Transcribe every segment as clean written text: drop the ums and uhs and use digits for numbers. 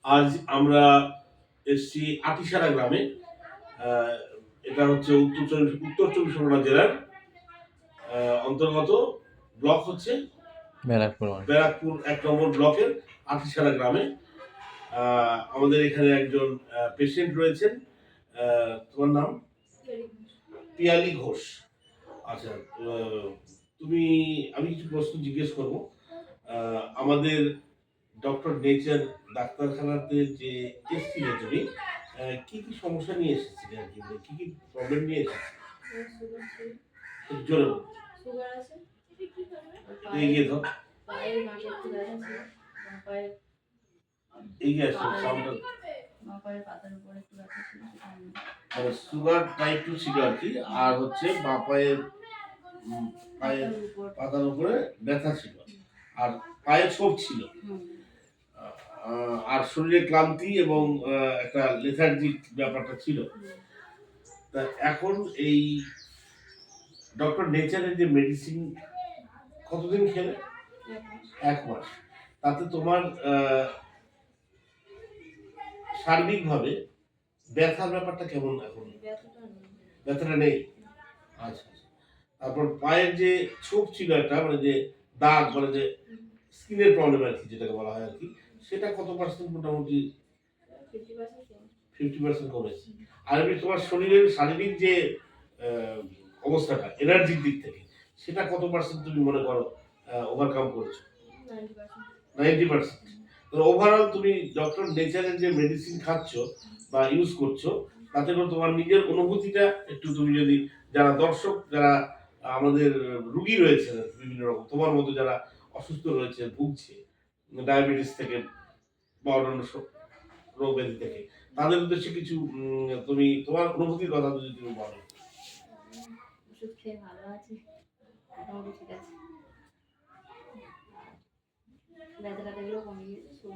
আজ আমরা এসছি আটিসারা গ্রামে। এটা হচ্ছে উত্তর চব্বিশ পরগনা জেলার অন্তর্গত। ব্লক হচ্ছে ব্যারাকপুর ১ নম্বর ব্লকের আটিসারা গ্রামে। আমাদের এখানে একজন পেশেন্ট রয়েছেন। তোমার নাম? পিয়ালি ঘোষ। আচ্ছা, আমি কিছু প্রশ্ন জিজ্ঞেস করবো। আমাদের ডক্টর নেচার ডাক্তারখানাতে যে এসেছিলে তুমি, কি কি সমস্যা নিয়ে এসেছিলে আর কি, কি কি প্রবলেম নিয়ে এসেছিলে? জোরে সুগার আছে, এগিয়ে দাও, পায়ের মাঝে একটু ব্যথা ছিল, পায়ের এগিয়ে আসো, সাউন্ডটা পায়ের পাতার উপরে একটু ব্যথা ছিল, মানে সুগার টাইপ 2 ছিল আর কি। আর হচ্ছে বাঁ পায়ের পাতার উপরে ব্যথা ছিল, আর পায়ে ছোপ ছিল, আর শরীরে ক্লান্তি এবং একটা লেথার্জিক ব্যাপারটা ছিল। তা এখন এই ডক্টর নেচারের যে মেডিসিন কতদিন খেলে? 1 মাস। তাতে তোমার সার্বিকভাবে ব্যথার ব্যাপারটা কেমন এখন? ব্যথাটা নেই। আচ্ছা, তারপর পায়ের যে ছোপ ছিল একটা, মানে যে দাগ, মানে যে স্কিনের প্রবলেম আর কি, যেটাকে বলা হয় আর কি, সেটা কত পার্সেন্ট? মোটামুটি 50% কমেছে। আর এমনি তোমার শরীরের শারীরিক যে অবস্থাটা, এনার্জির দিক থেকে, সেটা কত পার্সেন্ট তুমি মনে করো ওভারকাম করেছো? 90%। তো ওভারঅল তুমি ডক্টর নেচারের যে মেডিসিন খাচ্ছ বা ইউজ করছো, তাতে করে তোমার নিজের অনুভূতিটা একটু, তুমি যদি, যারা দর্শক, যারা আমাদের রুগী রয়েছে বিভিন্ন রকম, তোমার মতো যারা অসুস্থ রয়েছে, ভুগছে ডায়াবেটিস থেকে বা অন্যান্য রোগ ব্যাধি থেকে, তাদের উদ্দেশ্যে কিছু তুমি তোমার অনুভূতির কথা যদি তুমি বলো। ওষুধ খেয়ে ভালো আছি, মোটামুটি ঠিক আছে, ব্যথাটা এগুলো কমে গিয়েছে।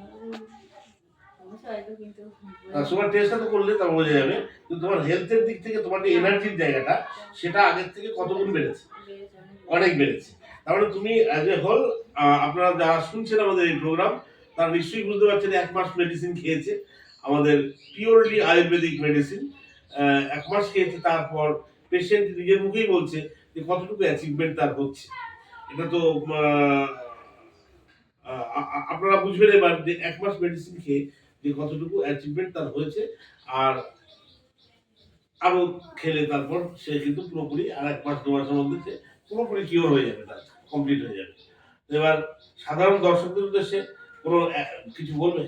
সুগার টেস্টটা তো করলে তা বোঝা যাবে, কিন্তু তোমার হেলথের দিক থেকে তোমার যে এনার্জির জায়গাটা, সেটা আগের থেকে কত গুণ বেড়েছে? অনেক বেড়েছে। তাহলে তুমি অ্যাজ এ হোল, আপনারা যারা শুনছেন আমাদের এই প্রোগ্রাম, তারা নিশ্চয়ই বুঝতে পারছেন 1 মাস মেডিসিন খেয়েছে, আমাদের পিওরলি আয়ুর্বেদিক মেডিসিন 1 মাস খেয়েছে। তারপর পেশেন্ট নিজের মুখেই বলছে যে কতটুকু অ্যাচিভমেন্ট তার হচ্ছে। এটা তো আপনারা বুঝবেন এবার যে 1 মাস মেডিসিন খেয়ে যে কতটুকু অ্যাচিভমেন্ট তার হয়েছে। আর আরো খেলে তারপর সে কিন্তু পুরোপুরি আর 1 মাস 2 মাসের মধ্যে সে পুরোপুরি কিওর হয়ে যাবে, তার কমপ্লিট হয়ে যাবে। এবার সাধারণ দর্শকদের উদ্দেশ্যে কোনো কিছু বলবে,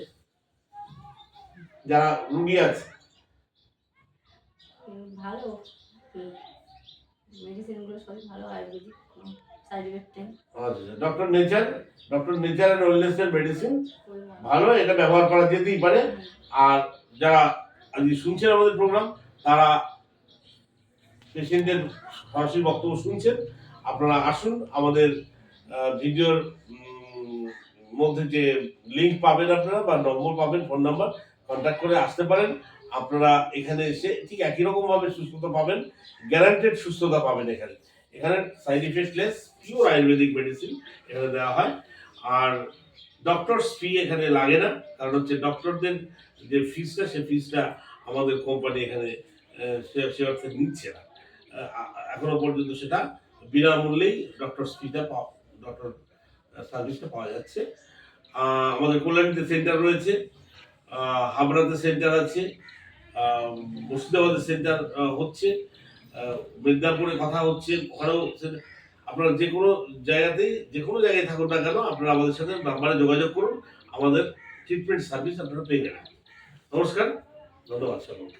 যারা রুগী আছে? ভালো মেডিসিনগুলো সবই ভালো, আয়ুর্বেদিক, সাইড ইফেক্ট নেই। আচ্ছা, ডক্টর নেচার এন্ড ওয়েলনেসের মেডিসিন ভালো, এটা ব্যবহার করা যেতেই পারে। আর যারা আজকে শুনছেন আমাদের প্রোগ্রাম, তারা পেশেন্টের সরাসরি বক্তব্য শুনছেন, আপনারা আসুন, আমাদের ভিডিওর মধ্যে যে লিঙ্ক পাবেন আপনারা, বা নম্বর পাবেন, ফোন নাম্বার, কন্ট্যাক্ট করে আসতে পারেন। আপনারা এখানে এসে ঠিক একই রকম ভাবে সুস্থতা পাবেন, গ্যারান্টেড সুস্থতা পাবেন। এখানে side effect less, pure Ayurvedic medicine এখানে দেওয়া হয়। আর ডক্টরস ফি এখানে লাগে না, কারণ হচ্ছে ডক্টরদের যে ফিসটা, সে ফিসটা আমাদের কোম্পানি এখানে সে অর্থে নিচ্ছে না। এখনো পর্যন্ত সেটা বিনামূল্যেই ডক্টরস ফিটা ডক্টর সার্ভিসটা পাওয়া যাচ্ছে। আমাদের কল্যাণীতে সেন্টার রয়েছে, হাবড়াতে সেন্টার আছে, মুর্শিদাবাদের সেন্টার হচ্ছে, মেদিনীপুরে কথা হচ্ছে, ওখানেও আপনারা যে কোনো জায়গায় থাকুন না কেন, আপনারা আমাদের সাথে নাম্বারে যোগাযোগ করুন, আমাদের ট্রিটমেন্ট সার্ভিস আপনারা পেয়ে যাবেন। নমস্কার, ধন্যবাদ সকলকে।